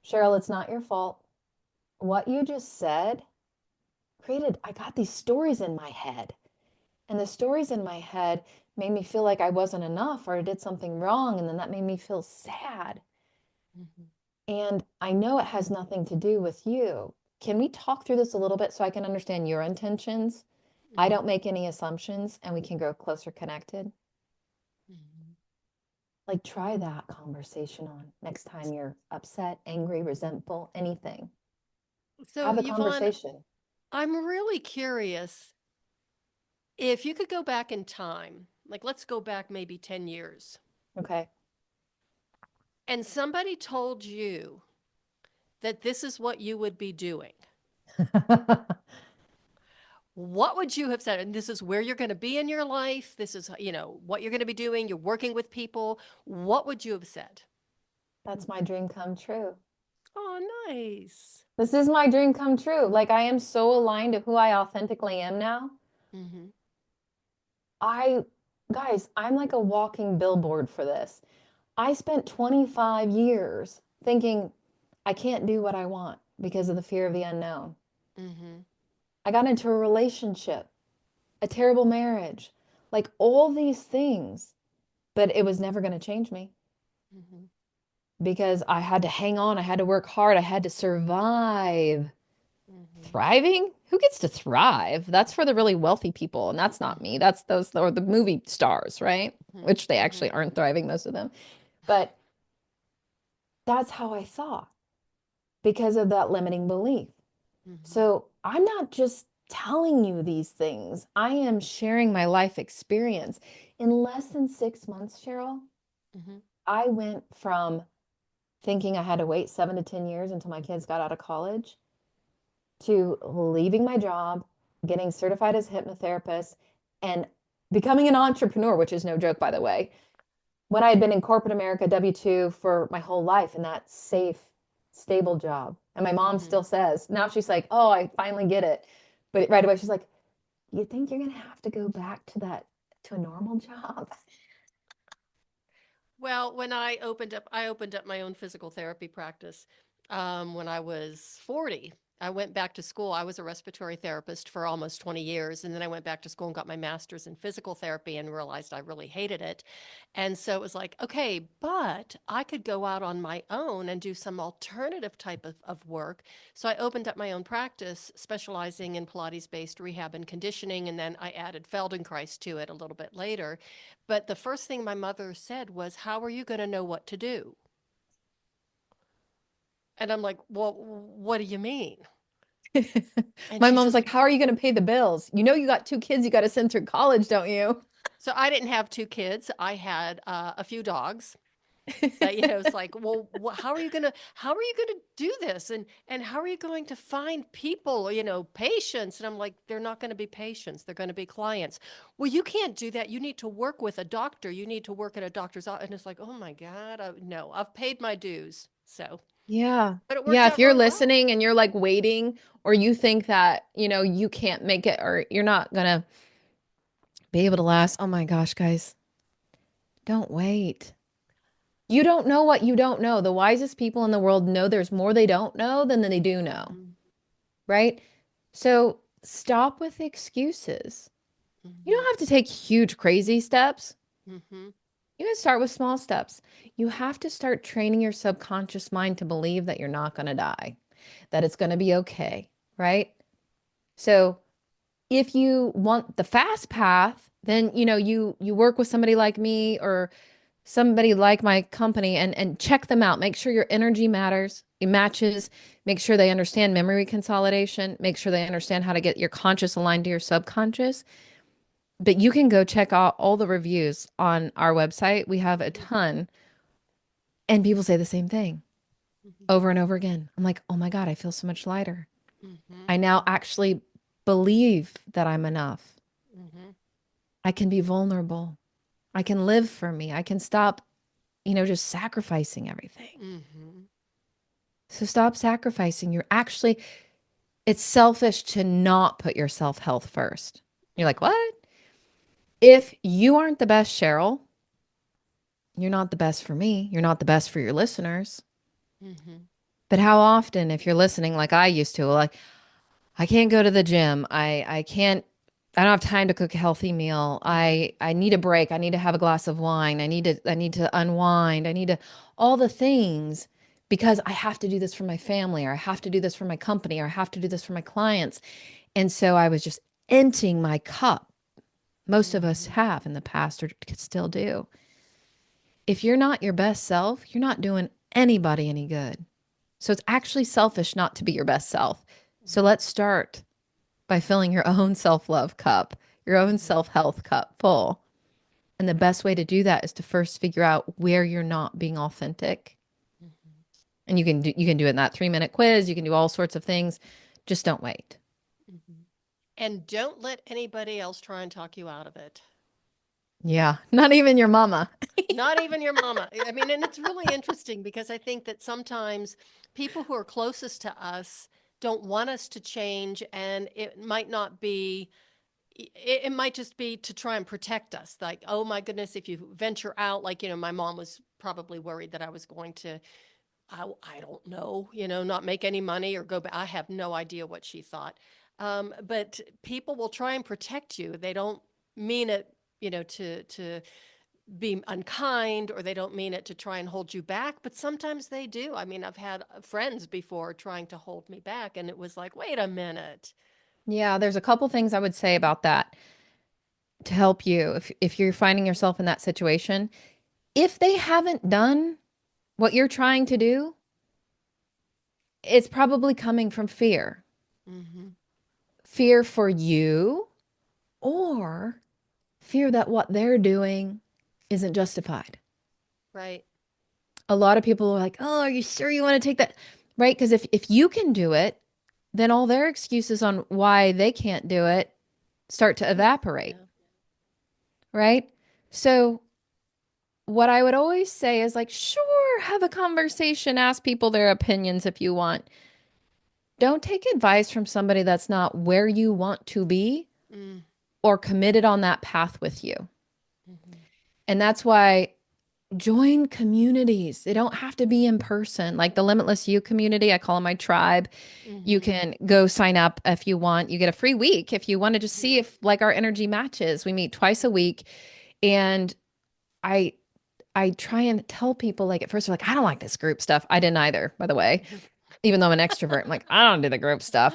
Cheryl, it's not your fault. What you just said I got these stories in my head. And the stories in my head made me feel like I wasn't enough or I did something wrong. And then that made me feel sad. Mhm. And I know it has nothing to do with you. Can we talk through this a little bit so I can understand your intentions? I Mhm. don't make any assumptions and we can grow closer connected. Mhm. Like, try that conversation on next time you're upset, angry, resentful, anything. So, Have the Yvonne, conversation. I'm really curious if you could go back in time, like let's go back maybe 10 years, Okay. and somebody told you that this is what you would be doing, what would you have said? And this is where you're going to be in your life. This is, what you're going to be doing. You're working with people. What would you have said? That's my dream come true. Oh, nice. This is my dream come true. Like, I am so aligned to who I authentically am now. Hmm. I, guys, I'm like a walking billboard for this. I spent 25 years thinking I can't do what I want because of the fear of the unknown. Hmm. I got into a relationship, a terrible marriage, like all these things, but it was never going to change me Hmm. because I had to hang on. I had to work hard. I had to survive. Hmm. Thriving? Who gets to thrive? That's for the really wealthy people, and that's not me. Hmm. That's those or the movie stars, right? Hmm. Which they Hmm. actually aren't thriving, most of them. But that's how I thought because of that limiting belief. Hmm. So I'm not just telling you these things, I am sharing my life experience. In less than 6 months, Cheryl, Hmm. I went from thinking I had to wait 7 to 10 years until my kids got out of college to leaving my job, getting certified as a hypnotherapist, and becoming an entrepreneur, which is no joke, by the way. When I had been in corporate America, W 2 for my whole life in that safe, stable job. And my mom Hmm. still says, now she's like, oh, I finally get it. But right away, she's like, you think you're going to have to go back to to a normal job? Well, when I opened up my own physical therapy practice when I was 40. I went back to school. I was a respiratory therapist for almost 20 years. And then I went back to school and got my master's in physical therapy and realized I really hated it. And so it was like, okay, but I could go out on my own and do some alternative type of work. So I opened up my own practice specializing in Pilates based rehab and conditioning. And then I added Feldenkrais to it a little bit later. But the first thing my mother said was, how are you going to know what to do? And I'm like, well, what do you mean? And My she mom's says, like, how are you going to pay the bills? You know, you got 2 kids you got to send through college, don't you? so I didn't have two kids. I had a few dogs. But it's like, well, how are you gonna do this, and how are you going to find people, patients? And I'm like, they're not going to be patients; they're going to be clients. Well, you can't do that. You need to work with a doctor. You need to work at a doctor's office. And it's like, oh my God, no, I've paid my dues. So, Yeah. but it worked Yeah. If out you're really well. listening and you're like waiting, or you think that, you can't make it, or you're not going to be able to last. Oh my gosh, guys, don't wait. You don't know what you don't know. The wisest people in the world know there's more they don't know than they do know, Hmm. right? So stop with excuses. You Hmm. don't have to take huge, crazy steps. Hmm. You can start with small steps. You have to start training your subconscious mind to believe that you're not going to die, that it's going to be okay, right? So If you want the fast path, then you work with somebody like me or somebody like my company and check them out. Make sure your energy matches, make sure they understand memory consolidation, make sure they understand how to get your conscious aligned to your subconscious. But you can go check out all the reviews on our website. We have a ton, and people say the same thing over and over again. I'm like, oh my God, I feel so much lighter. I now actually believe that I'm enough. I can be vulnerable. I can live for me. I can stop, just sacrificing everything. So stop sacrificing. It's selfish to not put your self-health first. You're like, what? If you aren't the best, Cheryl, you're not the best for me. You're not the best for your listeners. But how often, if you're listening like I used to, like, I can't go to the gym. I don't have time to cook a healthy meal. I need a break. I need to have a glass of wine. I need to unwind. All the things because I have to do this for my family, or I have to do this for my company, or I have to do this for my clients. And so I was just emptying my cup. Most of us have in the past or could still do. If you're not your best self, you're not doing anybody any good. So it's actually selfish not to be your best self. So let's start by filling your own self-love cup, your own self-health cup full. And the best way to do that is to first figure out where you're not being authentic. And you can do it in that 3-minute quiz. You can do all sorts of things. Just don't wait. And don't let anybody else try and talk you out of it. Yeah, not even your mama. Not even your mama. I mean, and it's really interesting because I think that sometimes people who are closest to us don't want us to change, and it might not be, it might just be to try and protect us. Like, oh my goodness, if you venture out, like, my mom was probably worried that I was going to, I don't know, not make any money or go back. I have no idea what she thought. But people will try and protect you. They don't mean it, to be unkind, or they don't mean it to try and hold you back, but sometimes they do. I mean, I've had friends before trying to hold me back, and it was like, wait a minute. Yeah, there's a couple things I would say about that to help you if you're finding yourself in that situation. If they haven't done what you're trying to do, it's probably coming from fear. Fear for you, or fear that what they're doing isn't justified. Right. A lot of people are like, oh, are you sure you want to take that? Right? Because if you can do it, then all their excuses on why they can't do it start to evaporate. Yeah. Right? So what I would always say is like, sure, have a conversation, ask people their opinions if you want. Don't take advice from somebody that's not where you want to be or committed on that path with you. And that's why join communities. They don't have to be in person. Like the LimitlessYou community, I call them my tribe. You can go sign up if you want. You get a free week if you want to just see if like our energy matches. We meet twice a week. And I try and tell people, like, at first they're like, I don't like this group stuff. I didn't either, by the way. Even though I'm an extrovert, I'm like, I don't do the group stuff.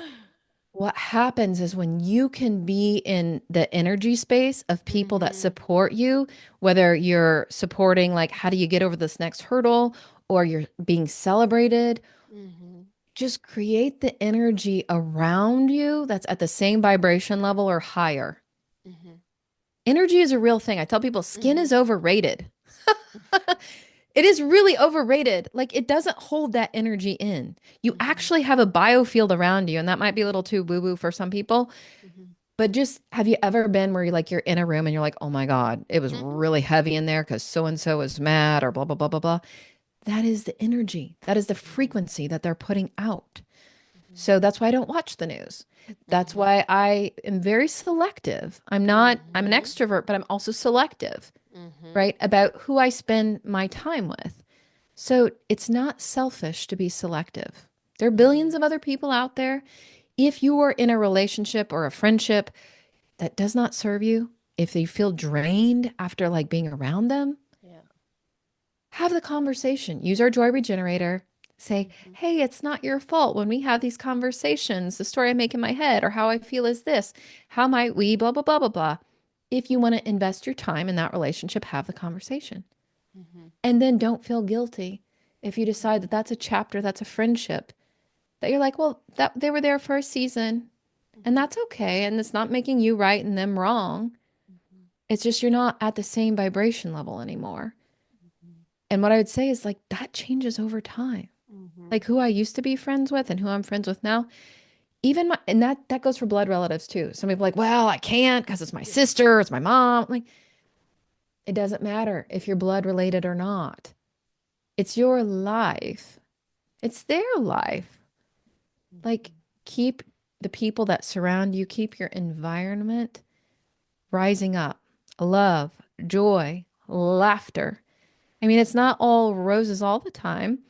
What happens is when you can be in the energy space of people that support you, whether you're supporting, like, how do you get over this next hurdle, or you're being celebrated, just create the energy around you that's at the same vibration level or higher. Energy is a real thing. I tell people skin is overrated. It is really overrated. Like, it doesn't hold that energy in. You actually have a biofield around you, and that might be a little too woo-woo for some people. But just, have you ever been where you're in a room and you're like, oh my God, it was really heavy in there because so-and-so is mad or blah, blah, blah, blah, blah. That is the energy. That is the frequency that they're putting out. So that's why I don't watch the news. That's why I am very selective. I'm an extrovert, but I'm also selective. Right? About who I spend my time with. So it's not selfish to be selective. There are billions of other people out there. If you are in a relationship or a friendship that does not serve you, if you feel drained after like being around them, have the conversation. Use our joy regenerator. Say, Mhm. hey, it's not your fault when we have these conversations. The story I make in my head or how I feel is this. How might we, blah, blah, blah, blah, blah. If you want to invest your time in that relationship, have the conversation. Mhm. And then don't feel guilty if you decide that Mhm. that's a chapter, that's a friendship, that you're like, well, that they were there for a season and Mhm. that's okay. And it's not making you right and them wrong. Mhm. It's just you're not at the same vibration level anymore. Mhm. And what I would say is like that changes over time. Mhm. Like who I used to be friends with and who I'm friends with now, even my, and that goes for blood relatives too. Some people are like, well, I can't because it's my Yeah. sister, it's my mom. Like it doesn't matter if you're blood related or not. It's your life. It's their life. Like Mhm. keep the people that surround you, keep your environment rising up. Love, joy, laughter. I mean, it's not all roses all the time,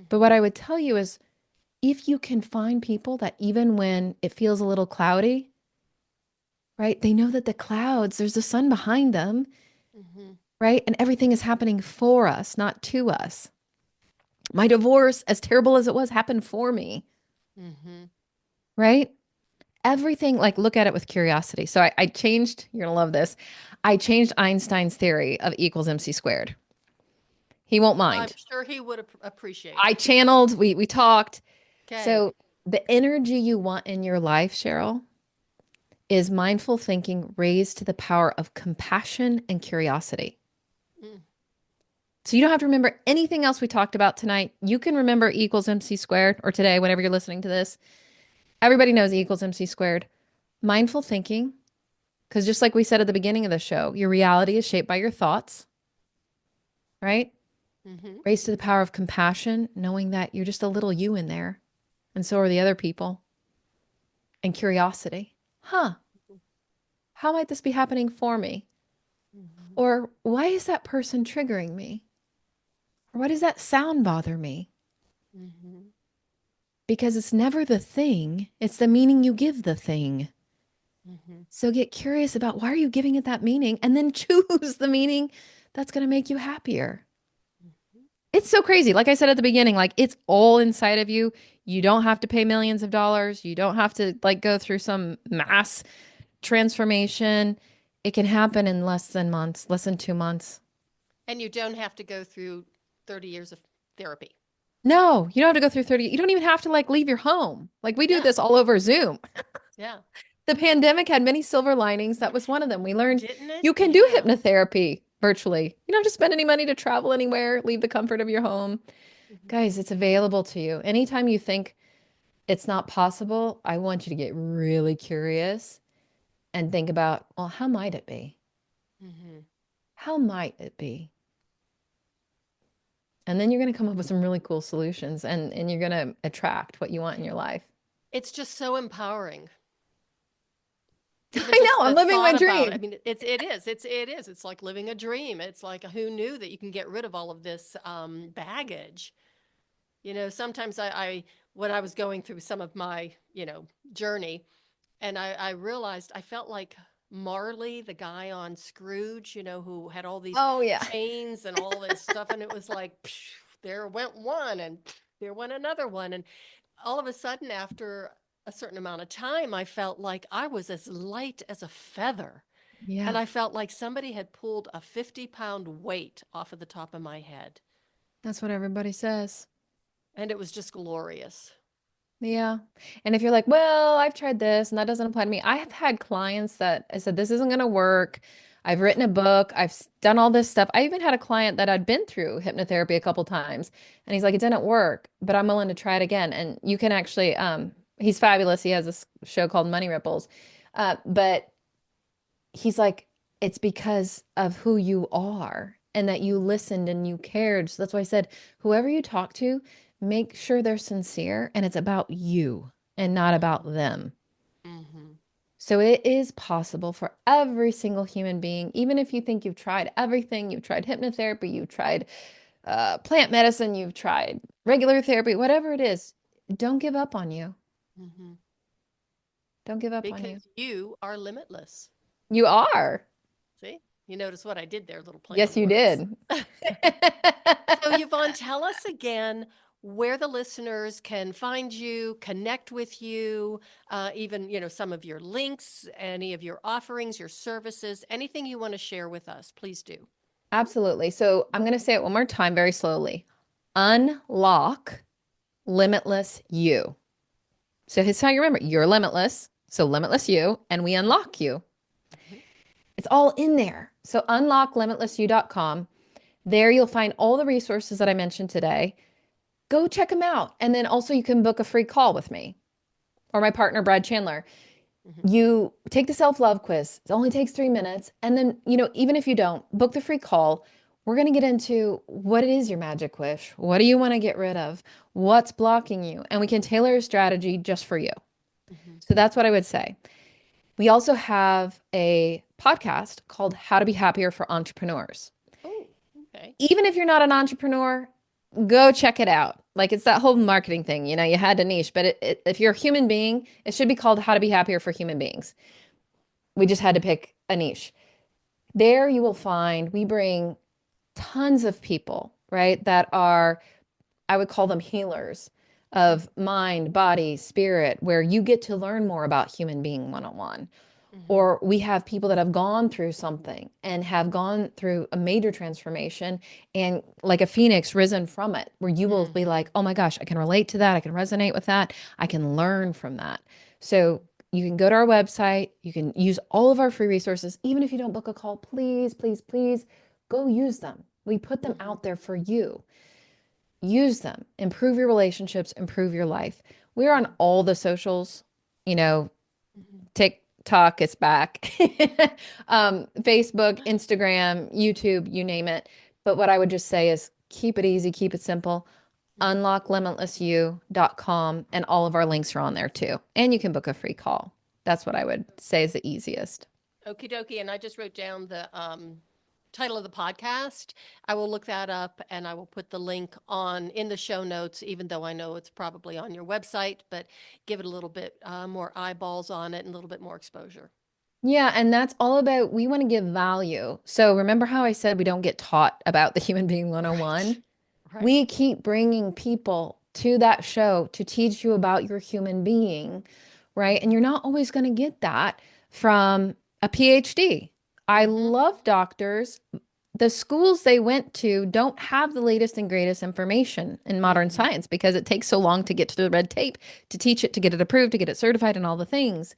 but what Mhm. I would tell you is if you can find people that even when it feels a little cloudy, right? They know that the clouds, there's the sun behind them, Mhm. right? And everything is happening for us, not to us. My divorce, as terrible as it was, happened for me, Mhm. right? Everything, like, look at it with curiosity. So I changed, you're going to love this. I changed Einstein's theory of E equals MC squared. He won't I'm mind. sure he would appreciate I it. channeled, we talked. Okay. So the energy you want in your life, Cheryl, is mindful thinking raised to the power of compassion and curiosity. Mm. So you don't have to remember anything else we talked about tonight. You can remember E equals MC squared or today, whenever you're listening to this. Everybody knows E equals MC squared. Mindful thinking, because just like we said at the beginning of the show, your reality is shaped by your thoughts, right? Mhm. Raised to the power of compassion, knowing that you're just a little you in there, and so are the other people. And curiosity. Huh, how might this be happening for me? Mhm. Or why is that person triggering me? Or why does that sound bother me? Mhm. Because it's never the thing, it's the meaning you give the thing. Mhm. So get curious about why are you giving it that meaning and then choose the meaning that's going to make you happier. Mhm. It's so crazy. Like I said at the beginning, like it's all inside of you. You don't have to pay millions of dollars. You don't have to like go through some mass transformation. It can happen in less than months, less than 2 months. And you don't have to go through 30 years of therapy. No, you don't have to go through 30. You don't even have to like leave your home. Like we do Yeah. this all over Zoom. Yeah. The pandemic had many silver linings. That was one of them. We learned Didn't it? you can do Yeah. hypnotherapy virtually. You don't have to spend any money to travel anywhere, leave the comfort of your home. Mhm. Guys, it's available to you. Anytime you think it's not possible, I want you to get really curious and think about, well, how might it be? Mhm. How might it be? And then you're going to come up with some really cool solutions and you're going to attract what you want in your life. It's just so empowering. Even I just know, I'm the living my thought about it. I dream. mean, it is. It's like living a dream. It's like who knew that you can get rid of all of this baggage. Sometimes when I was going through some of my, journey, and I realized I felt like Marley, the guy on Scrooge, who had all these Oh, yeah. chains and all this stuff. And it was like, psh, there went one and psh, there went another one. And all of a sudden, after a certain amount of time, I felt like I was as light as a feather. And Yeah, I felt like somebody had pulled a 50-pound weight off of the top of my head. that's what everybody says. And it was just glorious. Yeah. And if you're like, well, I've tried this and that doesn't apply to me, I have had clients that I said, this isn't going to work. I've written a book. Done all this stuff. I even had a client that I'd been through hypnotherapy a couple times and he's like, it didn't work, but I'm willing to try it again. And you can actually, he's fabulous. He has this show called Money Ripples. But he's like, it's because of who you are and that you listened and you cared. So that's why I said, whoever you talk to, make sure they're sincere and it's about you and not about Mm-hmm. them. Mm-hmm. So it is possible for every single human being, even if you think you've tried everything, you've tried hypnotherapy, you've tried plant medicine, you've tried regular therapy, whatever it is, don't give up on you. Mm-hmm. Don't give up on you. Because you are limitless. You are. See? You notice what I did there, little play Yes, on you words. did. So, Yvonne, tell us again where the listeners can find you, connect with you, even, some of your links, any of your offerings, your services, anything you want to share with us, please do. Absolutely. So I'm going to say it one more time very slowly. Unlock limitless you. So here's how you remember you're limitless. So limitless you, and we unlock you. Mhm. It's all in there. So unlocklimitlessyou.com. There you'll find all the resources that I mentioned today. Go check them out. And then also you can book a free call with me or my partner, Brad Chandler. Mhm. You take the self-love quiz. It only takes 3 minutes. And then, even if you don't, book the free call. We're going to get into what is your magic wish? What do you want to get rid of? What's blocking you? And we can tailor a strategy just for you. Mhm. So that's what I would say. We also have a podcast called How to Be Happier for Entrepreneurs. Oh, okay. Even if you're not an entrepreneur, go check it out. Like it's that whole marketing thing, you had a niche, but if you're a human being, it should be called How to Be Happier for Human Beings. We just had to pick a niche. There you will find we bring tons of people, right, that are, I would call them healers of mind, body, spirit, where you get to learn more about human being one-on-one. Mhm. Or we have people that have gone through something and have gone through a major transformation and like a phoenix risen from it, where you will be Mhm. like, oh my gosh, I can relate to that. I can resonate with that. I can learn from that. So you can go to our website. You can use all of our free resources. Even if you don't book a call, please, please, please go use them. We put them Mhm. out there for you. Use them. Improve your relationships, improve your life. We're on all the socials, you know, Mhm. TikTok is back. Facebook, Instagram, YouTube, you name it. But what I would just say is keep it easy, keep it simple. Mhm. Unlocklimitlessyou.com, and all of our links are on there too. And you can book a free call. That's what I would say is the easiest. Okie dokie. And I just wrote down the title of the podcast. I will look that up and I will put the link on in the show notes, even though I know it's probably on your website, but give it a little bit more eyeballs on it and a little bit more exposure. Yeah, and that's all about we want to give value. So remember how I said we don't get taught about the human being Right. 101? Right. We keep bringing people to that show to teach you about your human being, right? And Mm-hmm. you're not always going to get that from a PhD. I Mm-hmm. love doctors. The schools they went to don't have the latest and greatest information in modern Mm-hmm. science because it takes so long to get to the red tape, to teach it, to get it approved, to get it certified, and all the things.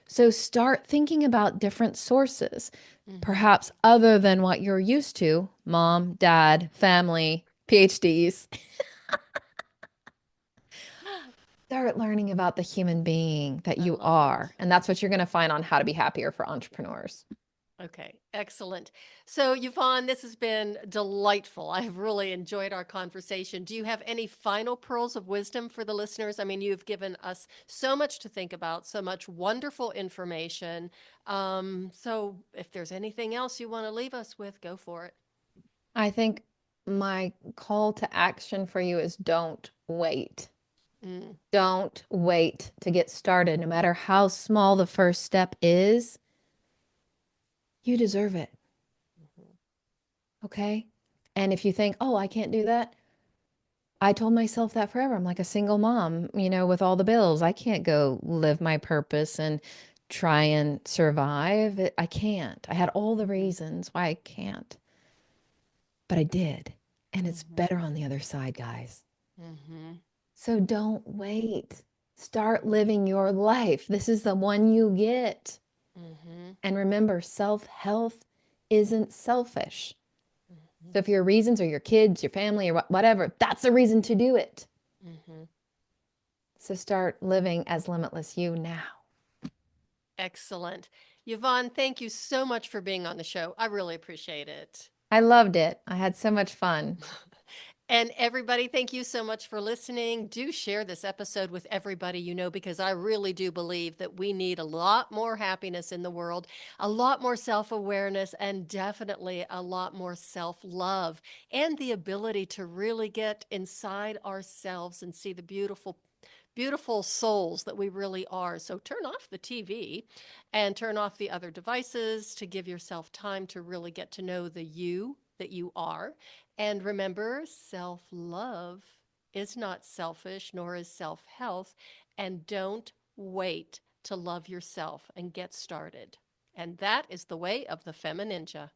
So start thinking about different sources, Mm-hmm. perhaps other than what you're used to, mom, dad, family, PhDs. Start learning about the human being that I you love it. are. And that's what you're going to find on How to Be Happier for Entrepreneurs. Okay, excellent. So, Yvonne, this has been delightful. I've really enjoyed our conversation. Do you have any final pearls of wisdom for the listeners? I mean, you've given us so much to think about, so much wonderful information. So, if there's anything else you want to leave us with, go for it. I think my call to action for you is don't wait. Mm, Don't wait to get started. No matter how small the first step is, you deserve it. mhm, Okay. And if you think, oh, I can't do that, I told myself that forever. I'm like a single mom, with all the bills. I can't go live my purpose and try and survive. I can't. I had all the mhm, reasons why I can't, but I did. And it's mhm, better on the other side, guys. mhm, So don't wait. Start living your life. This is the one you get. mhm, And remember, self health isn't selfish. mhm, So if your reasons are your kids, your family, or whatever, that's the reason to do it. mhm. So start living as limitless you now. Excellent. Yvonne, thank you so much for being on the show. I really appreciate it. I loved it. I had so much fun. And everybody, thank you so much for listening. Do share this episode with everybody you know, because I really do believe that we need a lot more happiness in the world, a lot more self awareness, and definitely a lot more self love and the ability to really get inside ourselves and see the beautiful souls that we really are. So turn off the TV and turn off the other devices to give yourself time to really get to know the you that you are. And remember, self love is not selfish, nor is self health. And don't wait to love yourself and get started. And that is the way of the FemiNinja.